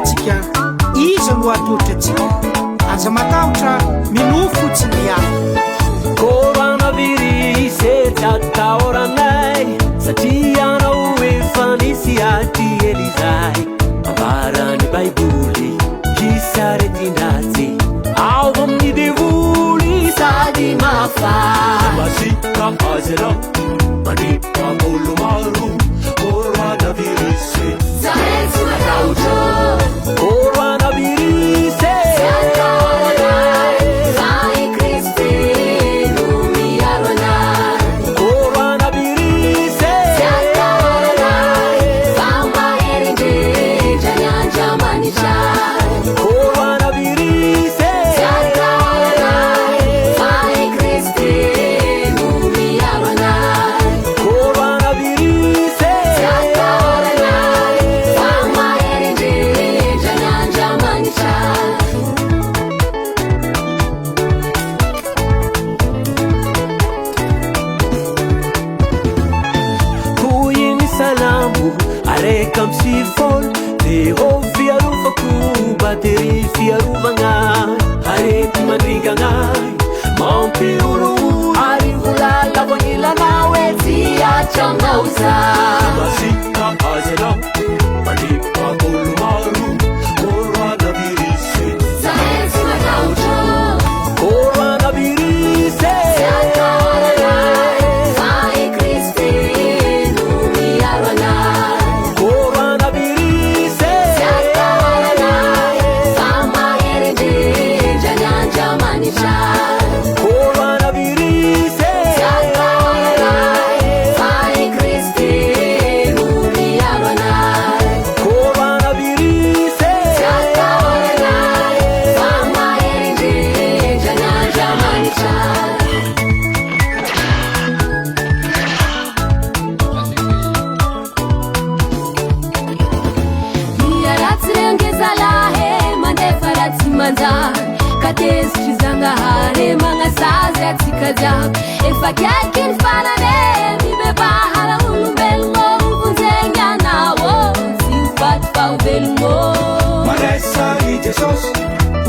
atsika iza no atolotra atsika aza matahotra minofo tsy miany koronavirusy atahoranay satria anao efa nisy aty elizay ambarany baiboly isaretindratsy ao amin'ny devoly sady mafamasika azy anao manipa olo maro koronavirusy zahay tsy matahotra koronavirusy Come see fall the ovia rufa kuba teri fiaruvanga hareti madriganga mompi uru arivula lavonila nawe tia changauza masika azelo manipa kulumaru koronavirus zaensi mataucho koronavirus katesi zangahare mangasazi atsikaja FJKM fanane mibebahala ulubelmo uvunzenya nawo simpat paubelmo maresa i Jesus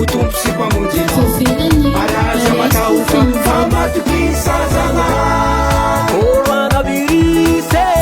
utumsi pamunjina araja mataufa famatukisa zanga koronavirus zay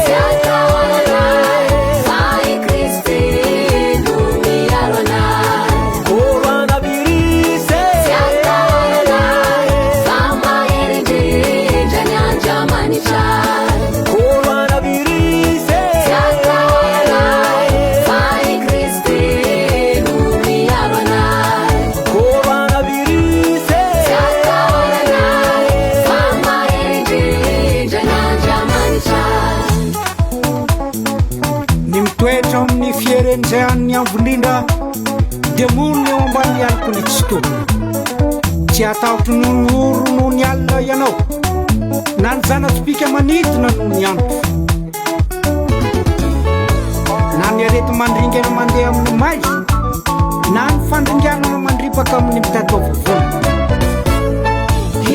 any ambondrindra dia mono eo ambany aliko ny tsy toko tsy ataotry noloro noho ny alina ianao na ny zanatsipika manidina noho ny antro na ny arety mandringana mandeha amin'ny maizy na ny fandringanana mandripaka amin'ny mitataovavona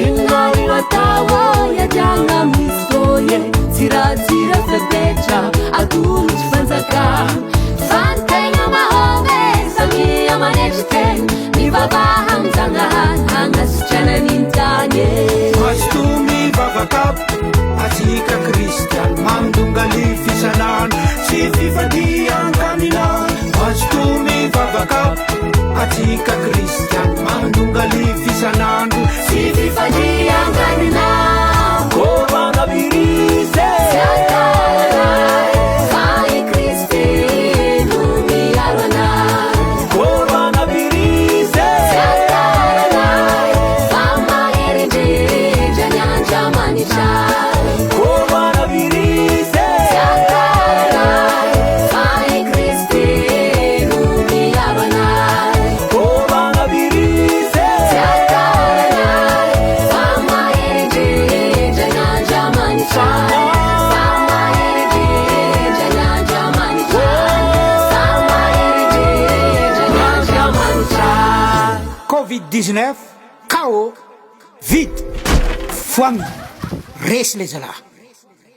innarinatawa yajanga misoye tsiratsira fepetra atulu fanzaka fantaina mahome samia manejite mivavaha mzangahan hangasichana nintanye mastumi vavakap atika kristian mandungali fisanan si fifadiankanina mastumi vavakap atika kristian mandungali fisanan si fifadiankanina koronavirus COVID-19 KO vide foamy resy le zalahy